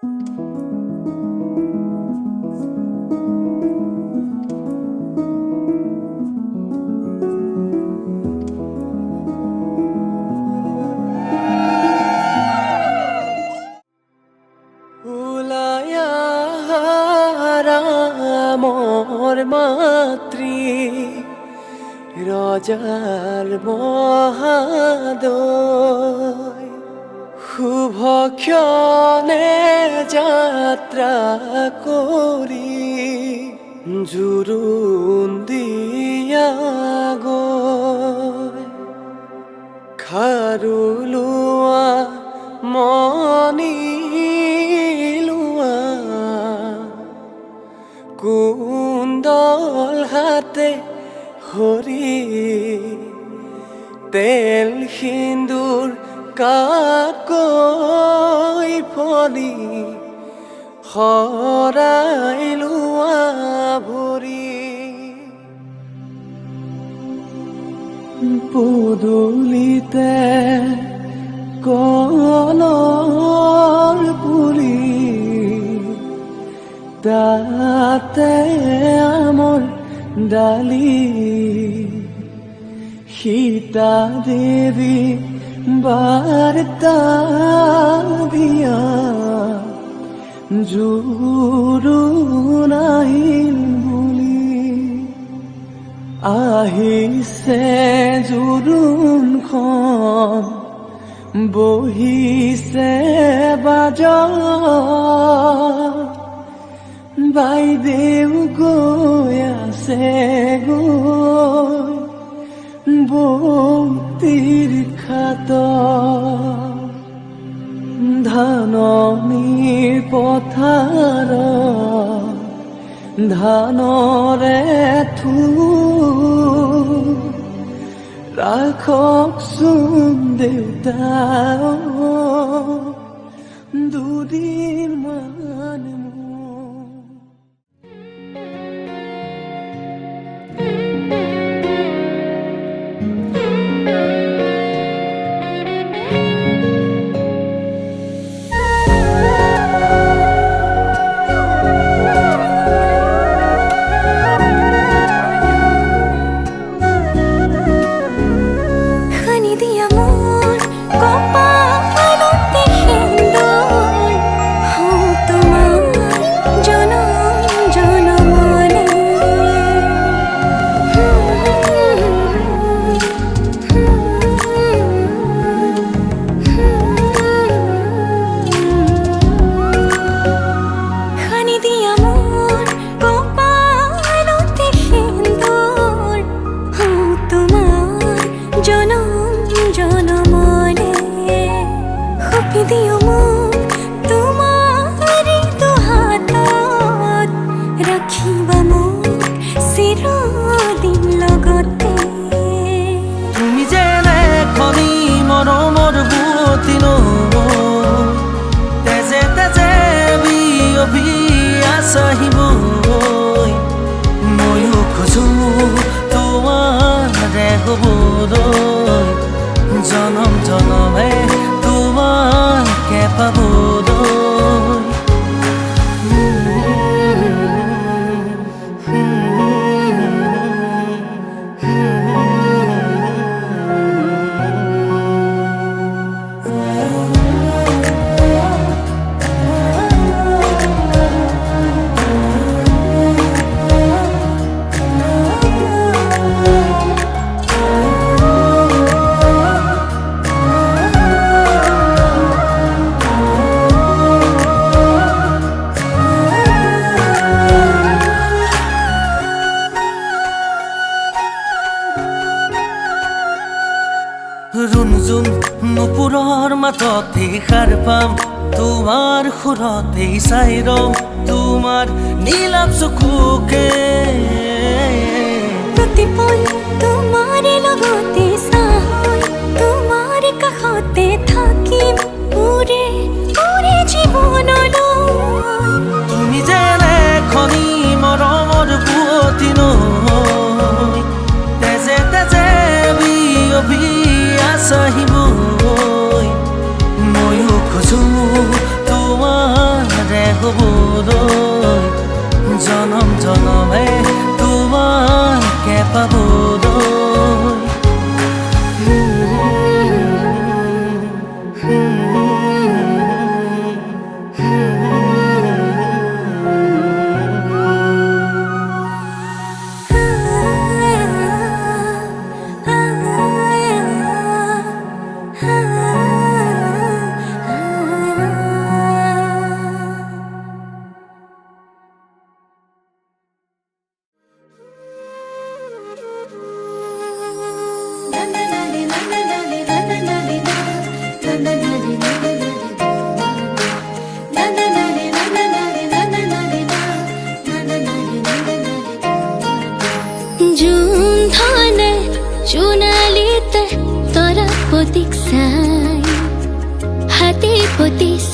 মোৰ মাতৃ ৰজাৰ মহাদয় শুভ ক্ষণে যাত্ৰা কৰি জুৰুন দিয়া গৈ খাৰু লোৱা মনি লোৱা কুণ্ডল হাতে হৰি তেল সিন্দুৰ কাকৈ ফলি শৰাই লোৱা ভৰি পদূলিতে কলৰ পুলি তাতে আমৰ ডালি সীতা দেৱী বাৰ্তা দিয়া জোৰোণ আহিল বুলি আহিছে জোৰোণখন বহিছে বাজত বাইদেউ গৈ আছে গৈ বৌতিৰ খাতত ধাননি পথাৰত ধানৰে থোৰ ৰাখকচোন দেউতা দুদিন মান ময়ো খোজো তোমাৰে হ'বলৈ জনম জনমে তোমাকে পাবলৈ ৰুণজুন নুপুৰৰ মাততে সাৰ পাম তোমাৰ সুৰতে চাই ৰম তোমাৰ নীলাভ চকুকে প্ৰতিপল তোমাৰে লগতে চাই তোমাৰ কাষতে থাকিম উৰে উৰে জীৱনলৈ তুমি যেনে খনি মৰমৰ পুৱতি নৈ তেজে তেজে বিয়পি আহিবই ময়ো খোজো তোমাৰ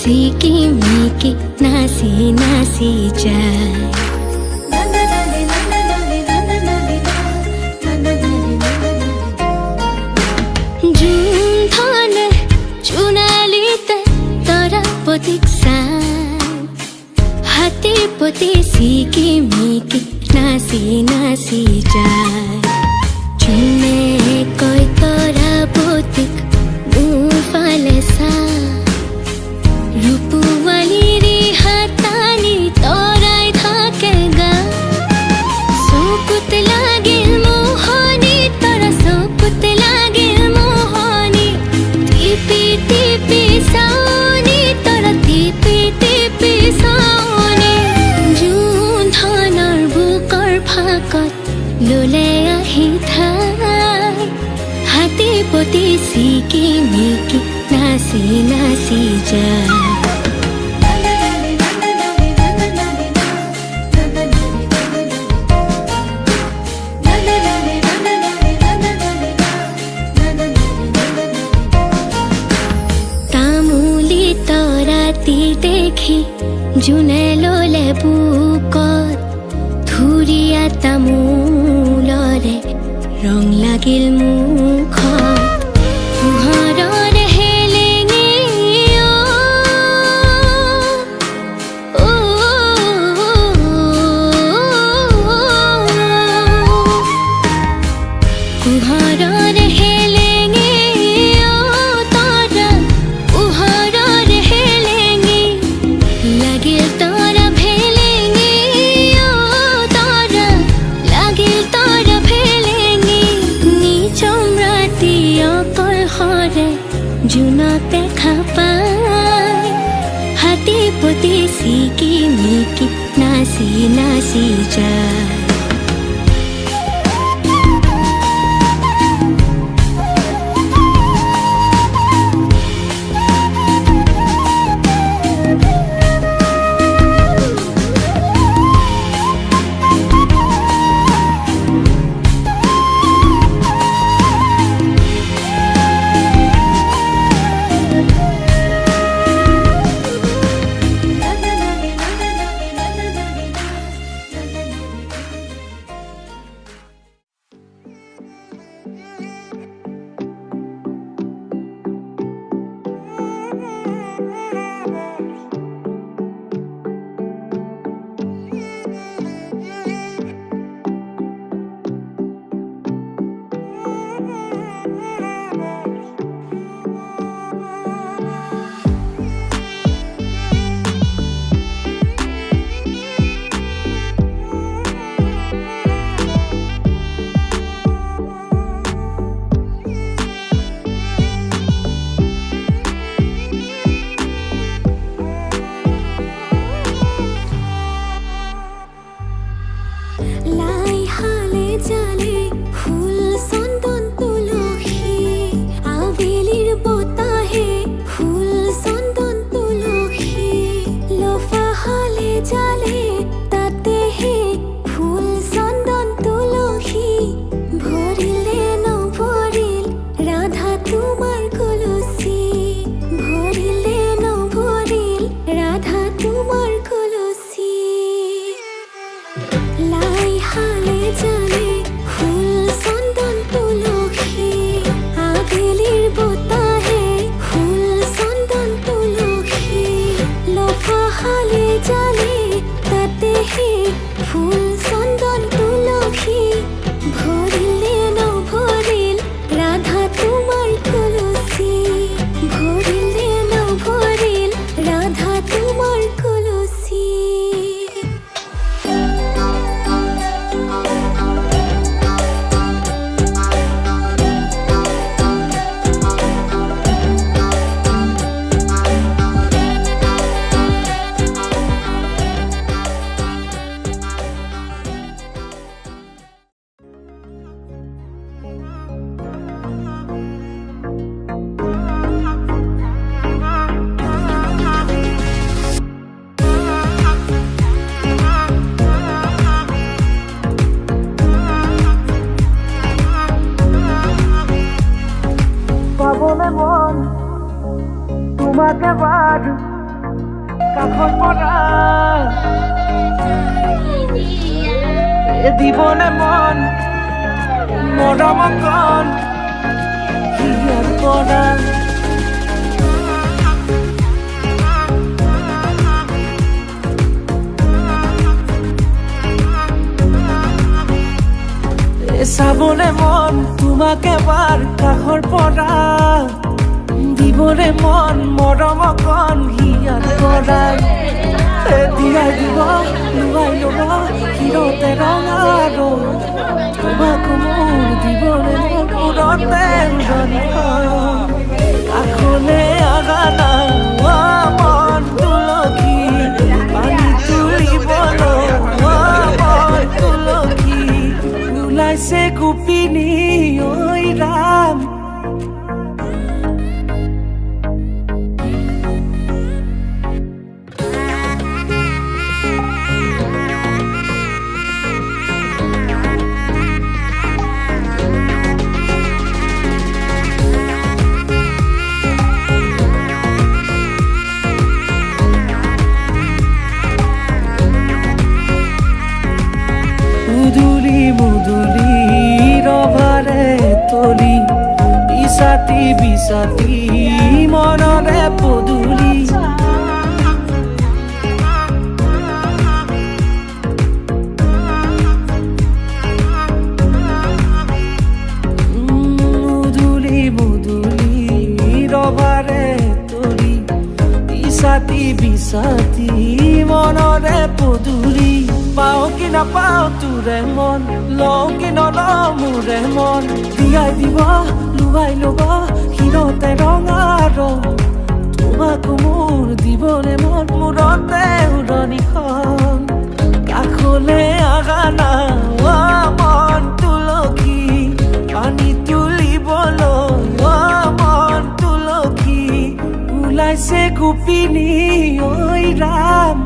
সিকি মিকি নাচি নাচি যায় জুন ধনে চুনালিতে তৰা প্ৰতীক্ষা হাতে পতি সিকি মিকি নাচি নাচি যায় জুনে কয় তৰা প্ৰতীক মোৰ ফালে চা ৰূপওয়ালিৰে হাতানি তৰাই থাকে গা চকুত লাগিল মোহনি তৰা চকুত লাগিল মোহনি টিপি টিপি চাওনি তৰা টিপি টিপি চাওনি জোন ধনৰ বুকৰ ফাকত ললে আহি ঠাই হাতে পতি সিকি মিকি নাচি নাচি যায় তামুলি তৰাতি দেখি জোনে ললে বুকত ধুৰীয়া তামোলৰে ৰং লাগিল মুখত পোহৰৰ হেলেঙে পোহৰৰ হেলেঙে তৰা পোহৰৰ হেলেঙে লাগিল তৰা ভেলেঙে তৰা লাগিল তৰা ভেলেঙে নিচম ৰাতি অকলশৰে জোনত দেখা পায় হাতে পতি সিকি মিকি নাচি নাচি যায় কাষত পৰা দিবনে মন মৰম কণ হিয়াৰ পৰা চাবলে মন তোমাক এবাৰ কাষৰ পৰা দিবলে মন মৰম কণ হিয়াৰ পৰা দিয়াই দিব লুৱাই ল'ব হিৰতে ৰঙা ৰং তোমাক মোৰ দিবলে মন মূৰতে উজনি কাষলে আগা না মন তুলসী পানী তুলিবলৈ মন তুলসী ওলাইছে গোপিনী ঐ ৰাম মুদুলি ৰভাৰে তলি ইছাতি বিছাতি মনৰে পদুলি মুদুলি মুদুলি ৰভাৰে তলি ইছাতি বিছাতি মনৰে পদুলি পাও কি নাপাও তোৰে মন লওঁ কি নলওঁ মোৰে মন দিয়াই দিব লুৱাই ল'ব হিৰতে ৰঙা ৰং তোমাক মোৰ দিবলে মন মূৰতে উৰণিখন কাষলে আগা না মন তুলসী পানী তুলিবলৈ মন তুলসী ওলাইছে গোপিনী ঐ ৰাম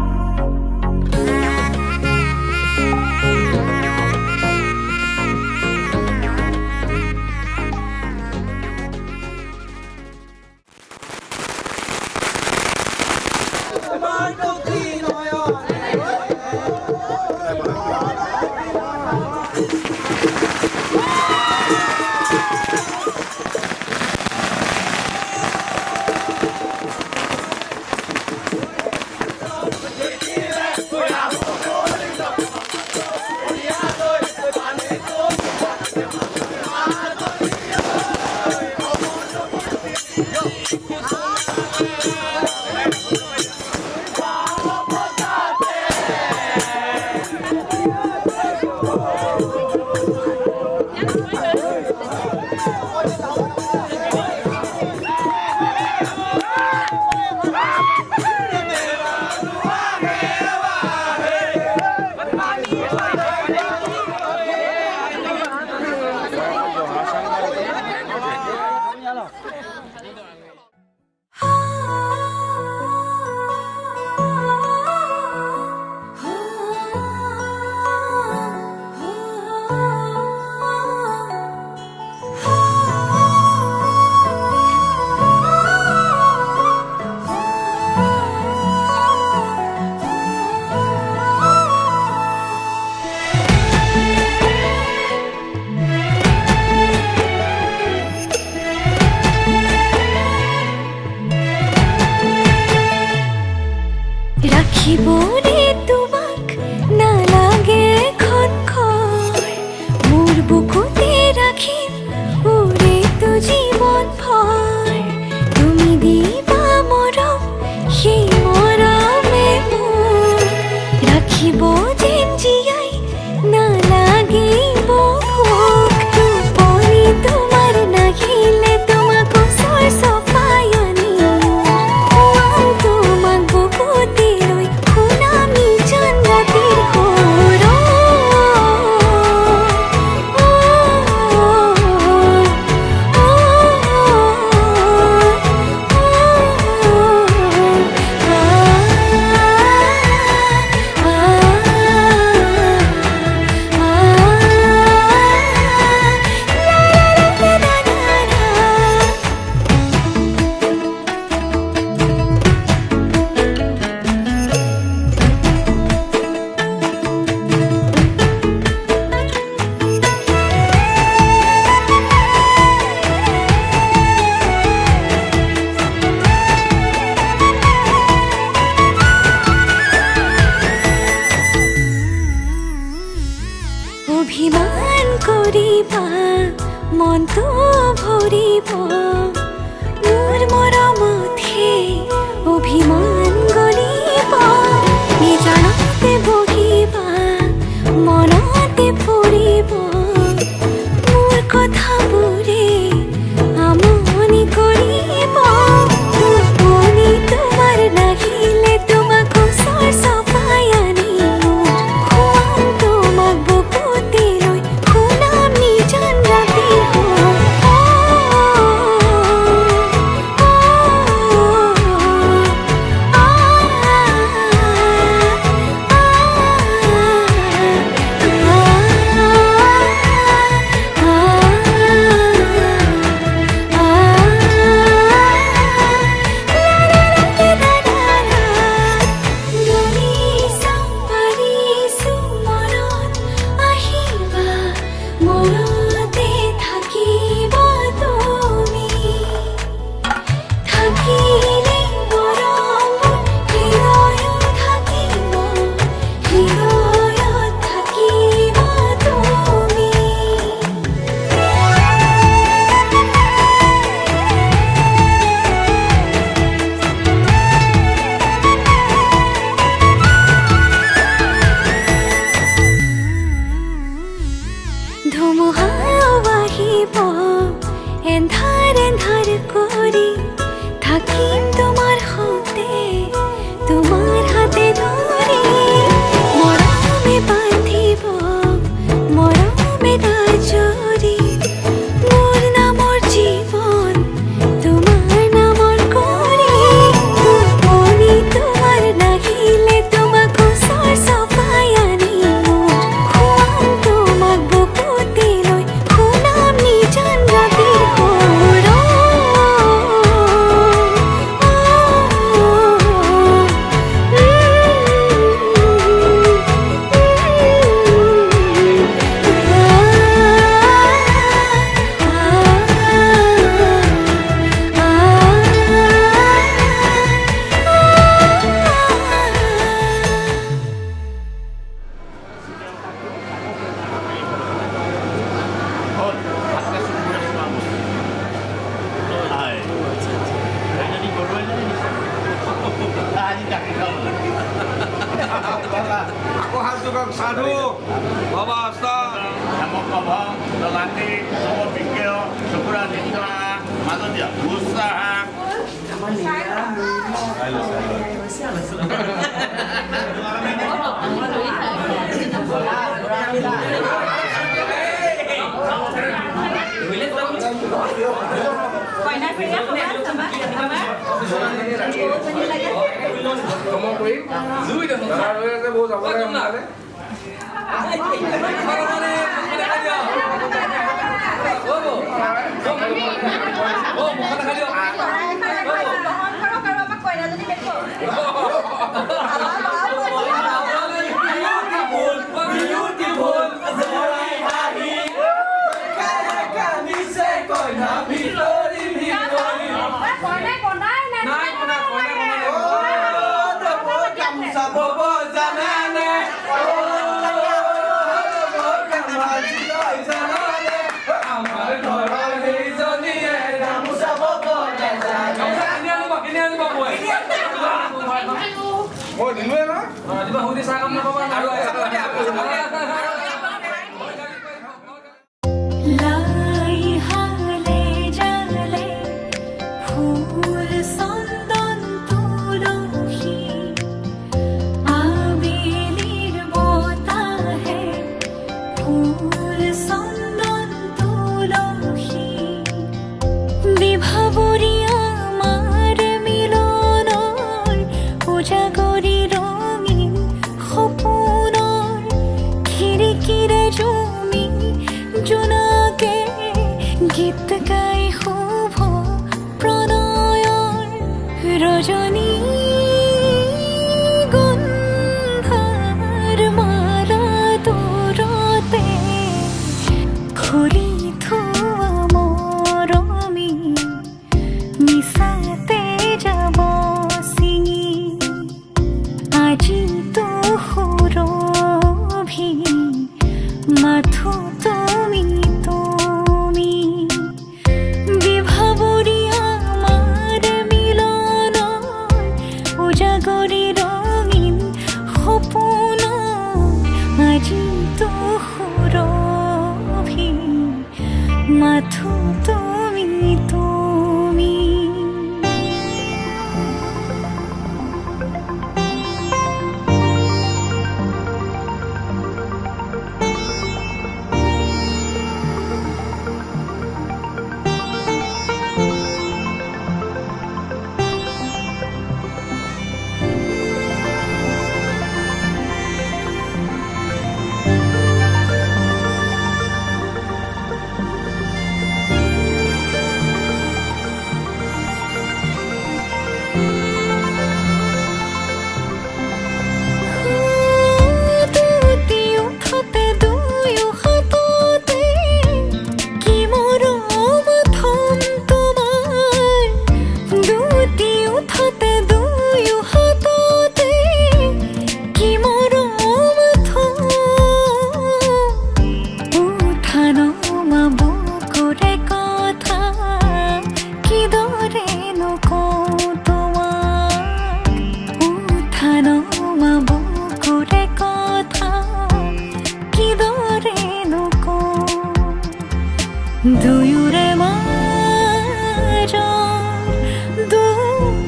ৰাখিবনে তোমাক নালাগে খনখৰ মোৰ বুকুতে ৰাখিম উৰেতো জীৱন ভৰ তুমি দিবা মৰম সেই মৰমে মোৰ ৰাখিব যেন জীয়াই নালাগিব ভোক টোপনি তোমাৰ নাহিলে তোমাক ওচৰ চপাই আনিম তোমাক বুকুতে লৈ শুনামি জান ৰাতিৰ সুৰ Aku tukang sadu. Bawa Asta. Namo Prabha, Lalati, Namo Bhikyo, Shukra Nitra, Madhya, Usaha. Oh, di luar lah. Di bahu di sakam na paman. লাই হালে জালে ফুল সন্দন তুলসী আবেলির বতাহে ফুল সন্দন তুলসী বিভাবরী আমার মিলনৰ উজাগৰি ৰঙীন সপোনৰ খিৰিকীৰে জমি জোনাকে গীত গাই শুভ প্ৰণয়ৰ ৰজনী গন্ধাৰ মালা দূৰতে খুলি থোৱা মৰমী মিছাতে যাব ছিঙি আজিতো সুৰভি মাথো তুমি তুমি বিভাবৰী আমাৰ মিলনৰ উজাগৰি ৰঙীন সপোন আজিতো সুৰভি মাথো তুমি তুমি দুয়োৰে মাজৰ দুখ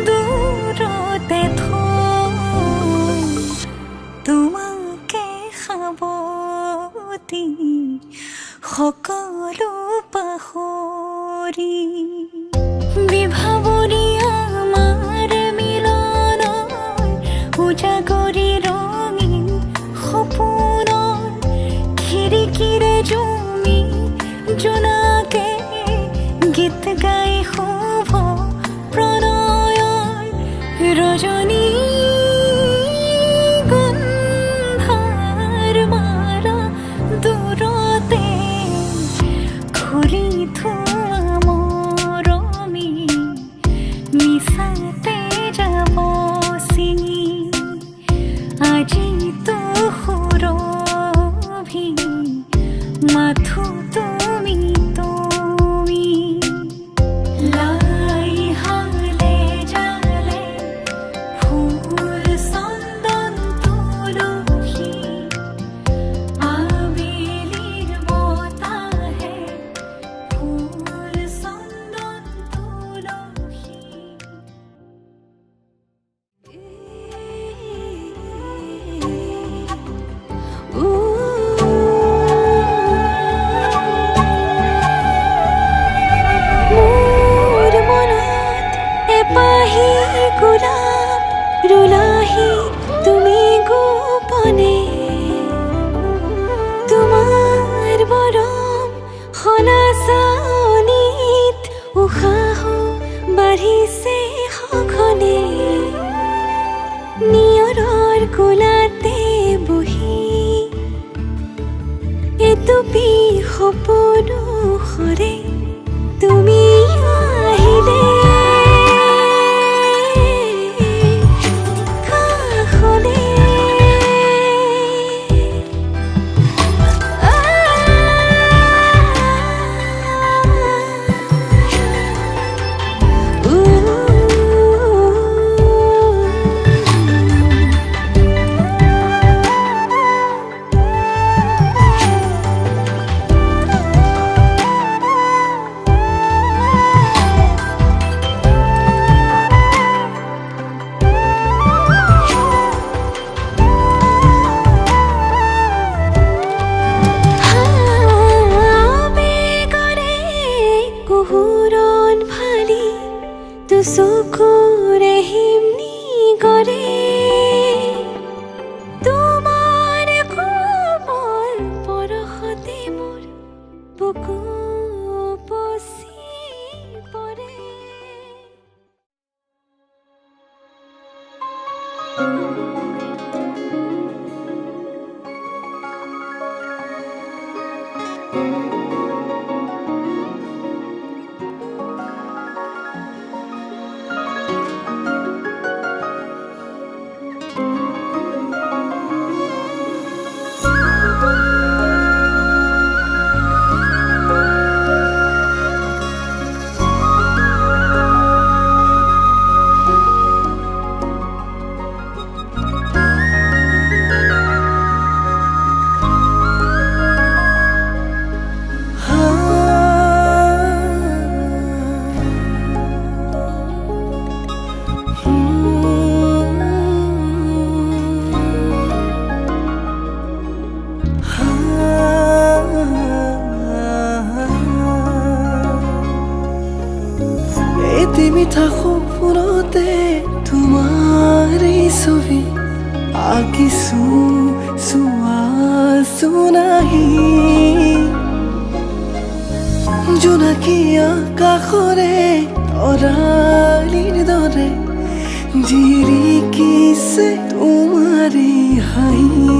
দূৰতে থৈ তোমাকে সাৱটি সকলো পাহৰি বিভাবৰী আমাৰ মিলনৰ উজাগৰি ৰঙীন সপোনৰ খিৰিকীৰে জমি জোনাকে গীত গাই শুভ প্ৰণয়ৰ ৰজনী গন্ধাৰ মালা দূৰতে খুলি থোৱা মৰমী মিছাতে যাব ছিঙি আজিতো সুৰভি মাথো তুমি তুমি লা কোলাতে বহি এটুপি সপোনো সৰে তুমি আহিলে কাষলে চকুৰে হিমনি কৰে তোমাৰ কোমল পৰশতে মোৰ বুকু উপচি পৰে মিঠা সপোনতে তোমাৰ এই ছবি আঁকিছো চোৱাছো নাহি জোনাকী আকাশৰে তৰালিৰ দৰে জিৰিকিছে তোমাৰে হাঁহি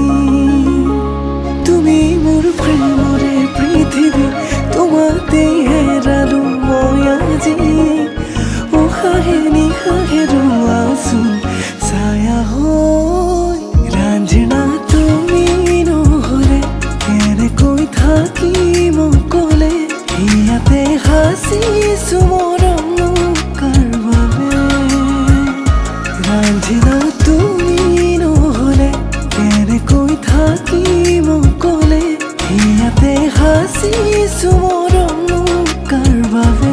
তুমি মোৰ প্ৰেমৰে পৃথিৱী তোমাতে হেৰালো মই আজি উশাহে নিশাহে ৰোৱাচোন ছায়া হৈ ৰাঞ্জনা তুমি নহ'লে কেনেকৈ থাকিম অকলে ইয়াতে সাঁচিছো মৰম কাৰ বাবে ৰাঞ্জনা তুমি নহ'লে কেনেকৈ থাকিম অকলে ইয়াতে সাঁচিছো মৰম কাৰ বাবে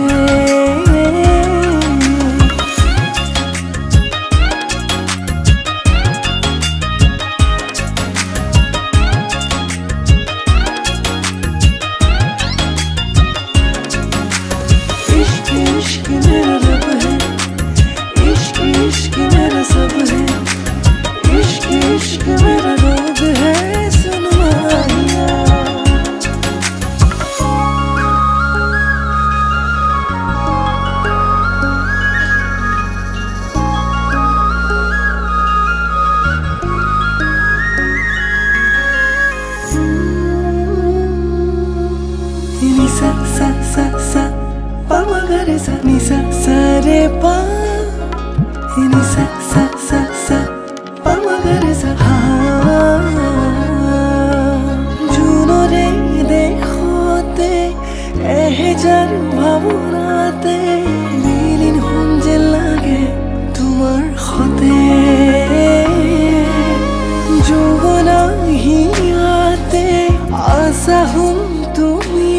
জুনৰে দেখোতে এহেজাৰ ভাৱনাতে বিলীন হম যেন লাগে তোমাৰ সতে যৌৱনা হিয়াতে আশা হম তুমি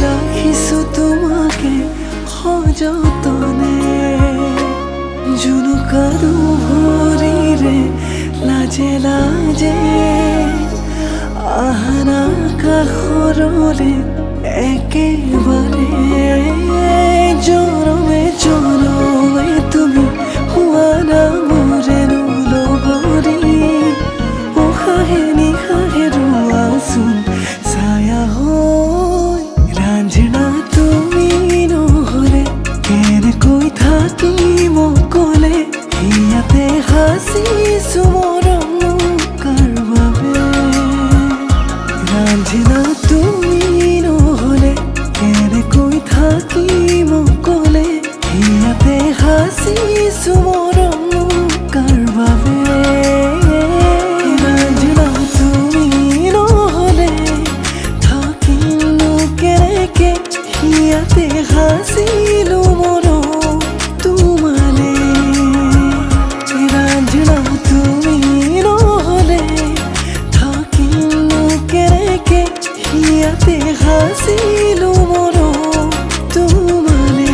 ৰাখিছো তোমাকে সযতনে জুনুকাৰো ভৰিৰে লাজে লাজে আহানা কাষৰলে একেবাৰে জনমে জনমে তুমি হোৱা না মোৰেনো লগৰী উশাহে নিশাহে ৰোৱাচোন ছায়া হৈ ৰাঞ্জনা তুমি নহ'লে কেনেকৈ থাকিম অকলে ইয়াতে সাঁচি মৰমনো কাৰ বাবে ৰাঞ্জিনা তুমি নহ'লে কেনেকৈ থাকিম অকলে ইয়াতে হাঁচিছো মৰমনো কাৰ বাবে ৰাঞ্জিনা তুমি নহ'লে থাকিমনো কেনেকে ইয়াতে হাঁচিলো মৰম তোমালে ৰাঞ্জিনা তুমি নহ'লে থাকিমনো কেনেকে ইয়াতে হাঁচিলো মৰম তোমালে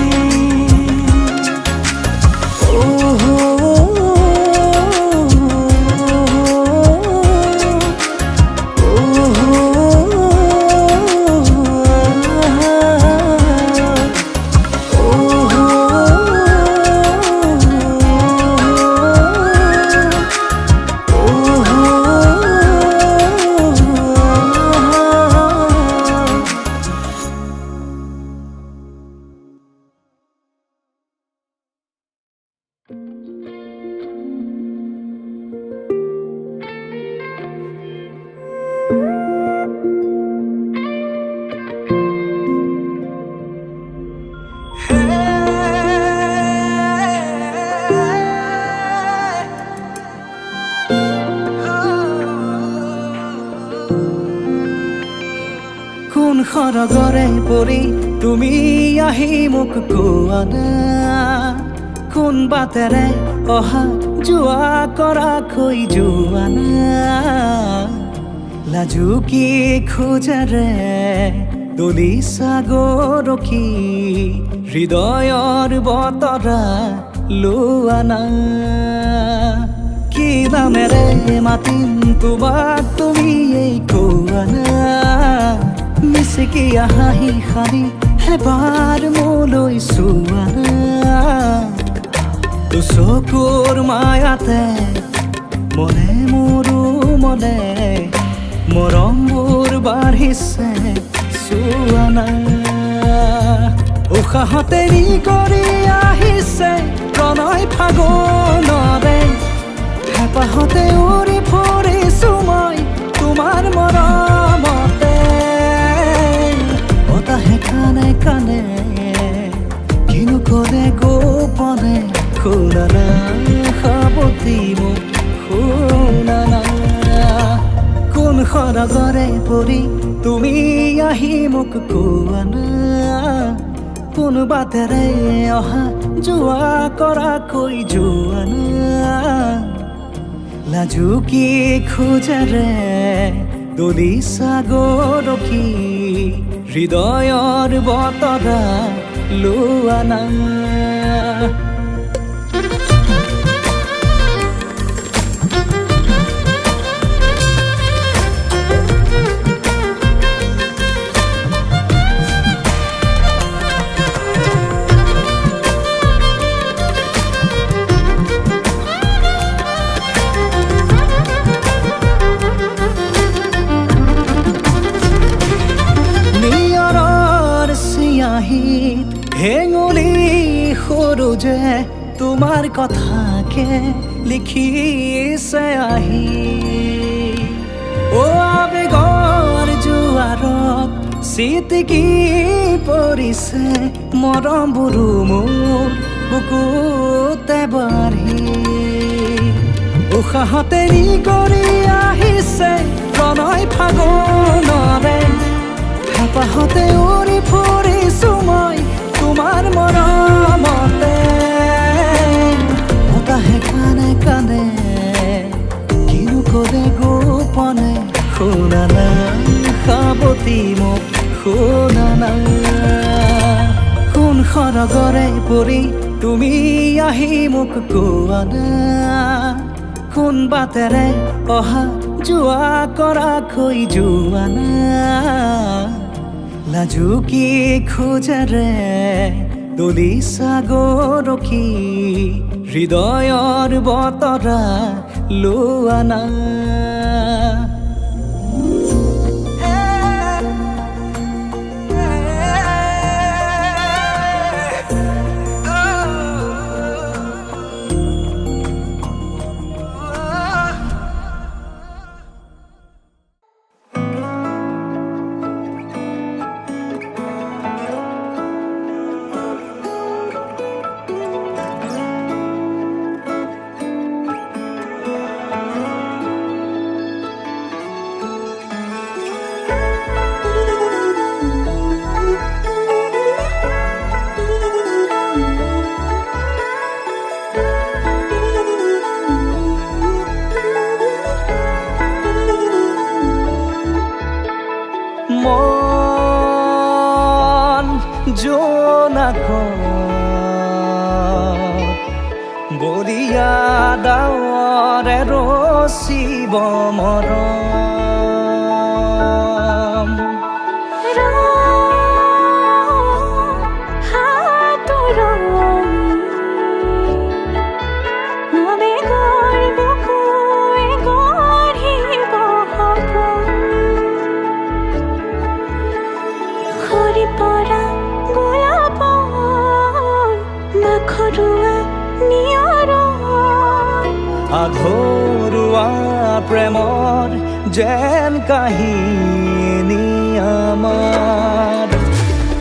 কোন সৰগৰে পৰি তুমি আহি মোক কোৱা না কোন বাটেৰে অহা যোৱা কৰাকৈ যোৱা না লাজু কি খোজেৰে দলিছা গৰখি হৃদয়ৰ বতৰা লোৱা না কি নামেৰে মাতিম তোমাক তুমি এই কোৱা না মিচিকিয়া হাঁহি সাৰি এবাৰ মোলৈ চোৱা তো চকুৰ মায়াতে মনে মোৰো মনে মৰমবোৰ বাঢ়িছে চোৱা না উশাহতে নি কৰি আহিছে প্ৰণয় ফাগুনৰে হেঁপাহতে উৰি ফুৰিছো মই তোমাৰ মৰমতে বতাহে কানে কানে কিনো কৰে গোপনে শুনা না সাৱতি মোক শুনা না কোন সৰগৰে পৰি তুমি আহি মোক কোৱা না কোন বাটেৰে অহা যোৱা কৰাকৈ যোৱা না লাজু কি খোজেৰে দলিছা গৰখি হৃদয়ৰ বতৰা লোৱা না হেঙুলি সৰু যে তোমাৰ কথাকে লিখিছে আহি অ আবেগৰ জোৱাৰত চিটিকি পৰিছে মৰমবোৰো মোৰ বুকুতে বাঢ়ি উশাহতে নি কৰি আহিছে প্ৰণয় ফাগুনৰে হেঁপাহতে উৰি ফুৰিছো মই তোমাৰ মৰমতে বতাহে কানে কানে কিনো কৰে গোপনে শুনা না সাৱতি মোক শুনা না কোন সৰগৰে পৰি তুমি আহি মোক কোৱা না কোন বাটেৰে অহা যোৱা কৰাকৈ যোৱা না লাজু কি খোজেৰে দলিছা গৰখি হৃদয়ৰ বতৰা লোৱা না ৰচিব মৰম আঘৰুৱা প্ৰেমৰ যেন কাহিনী আমাৰ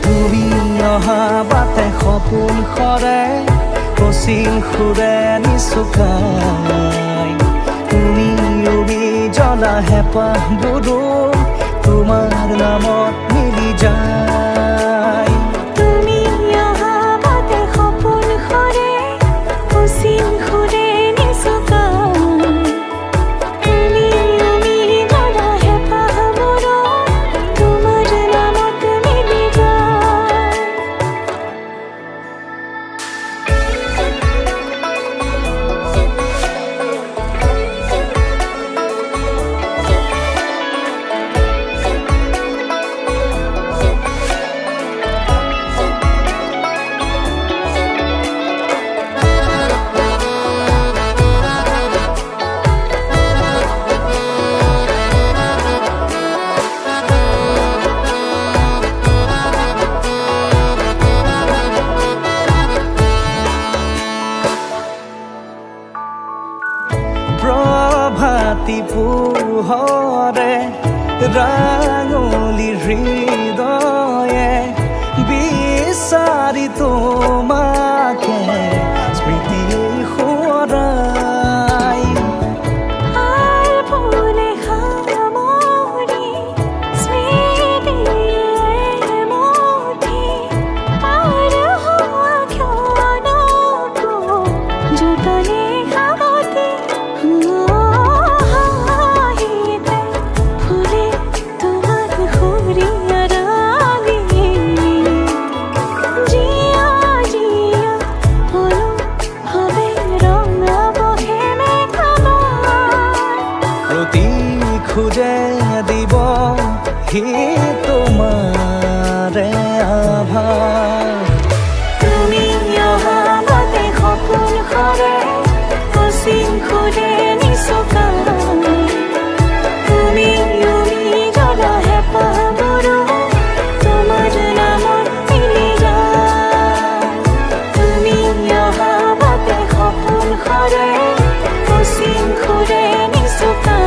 তুমি অহা বাটে সপোন সৰে কচিল সুৰে নিচুকাই তুমি উৰি জ্বলা হেঁপাহবোৰো তোমাৰ নামত মিলি যায় প্ৰভাতী পোহৰে ৰাঙলী হৃদয়ে বিচাৰি তোমাকে স্মৃতি সোঁৱৰাই খুঁজে দিব সি তোমাৰে আভাস তুমি অহা বাটে সপোন সৰে কচিল সুৰে নিচুকাই তুমি উৰি জ্বলা হেঁপাহবোৰো তোমাৰ নামত মিলি যায় তুমি অহা বাটে সপোন সৰে কচিল সুৰে নিচুকাই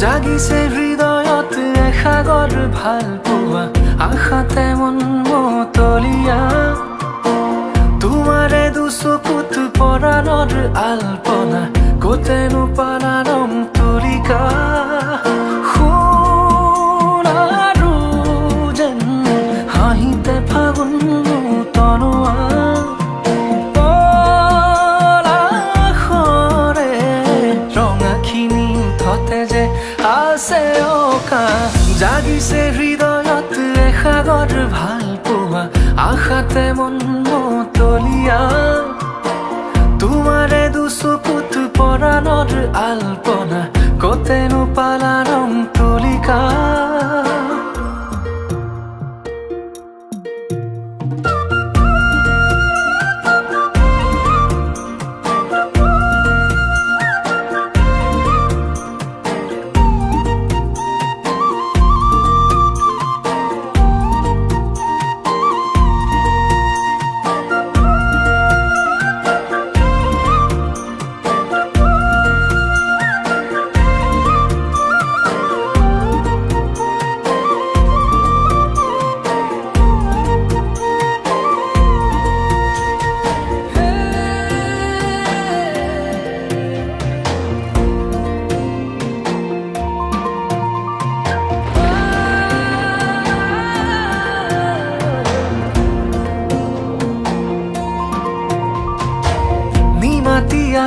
জাগিছে হৃদয়ত এসাগৰ ভাল পোৱা আশাতে মন মতলীয়া তোমাৰে দুচকুত পৰাণৰ আলপনা কতেনো পালা ৰং তুলিকা সোণাৰু যেন হাঁহিতে ফাগুন তনোৱা পলাশৰে ৰঙাখিনি থতে যে আছে অকা জাগিছে হৃদয়ত এসাগৰ ভাল পোৱা আশাতে মন মতলীয়া তোমাৰে দুচকুত পৰাণৰ আলপনা কতেনো পালা ৰং তুলিকা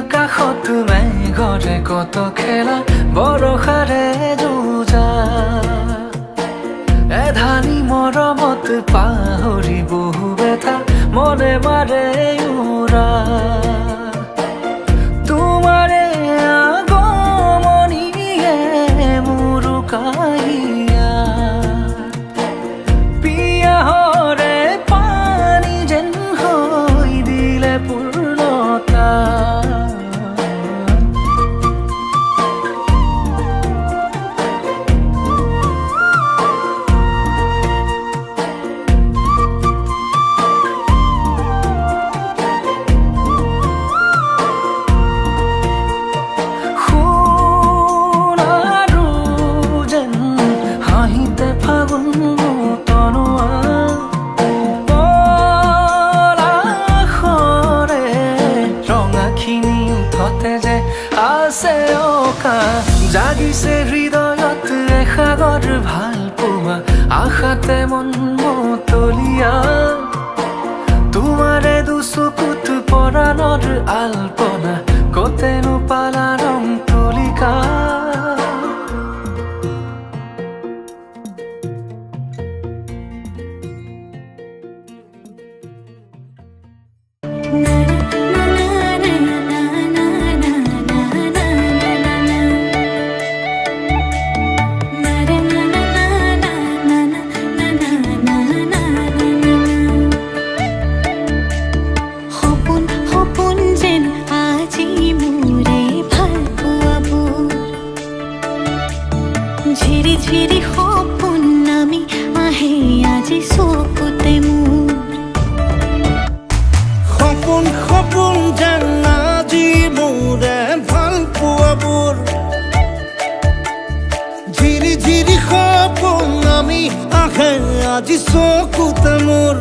আকাশত মেঘৰে কত খেলা বৰষাৰে যুঁজা এধানি মৰমত পাহৰি বহু বেথা মনে মাৰে উৰা তোমাৰে আগমনিয়ে মোৰ কাহিয়া পিয়াহৰে পানী যেন হৈ দিলে পূৰ্ণতা জাগিছে হৃদয়ত এসাগৰ ভাল পোৱা আশাতে মন মতলীয়া তোমাৰে দুচকুত পৰাণৰ আলপনা কতেনো পালা ৰং তুলিকা ঝিৰি ঝিৰি সপোন নামি আহে আজি চকুতে মোৰ সপোন সপোন যেন আজি মোৰে ভাল পোৱাবোৰ ঝিৰি ঝিৰি সপোন নামি আহে আজি চকুতে মোৰ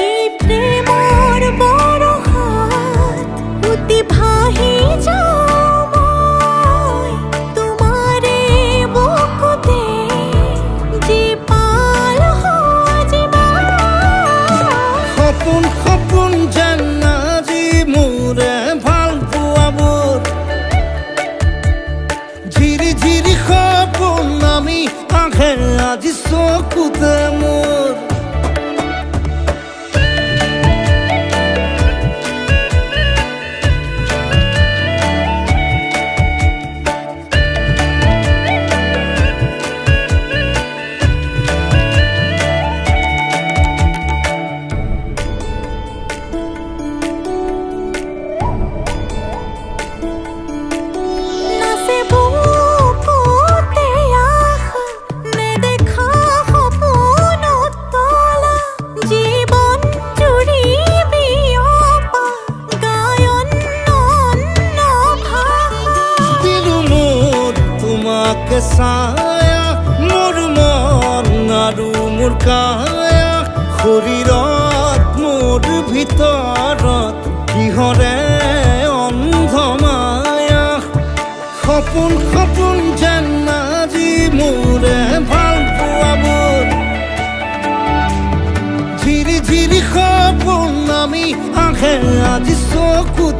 এই প্ৰেমৰ বৰষাত উটি ভাহি যাওঁ আজি চকুতে মোৰ ছায়া মোৰ মন আৰু মোৰ কায়া শৰীৰত মোৰ ভিতৰত কিহৰে অন্ধ মায়া সপোন সপোন যেন আজি মোৰে ভাল পোৱাবোৰ ঝিৰি ঝিৰি সপোন নামি আহে আজি চকুত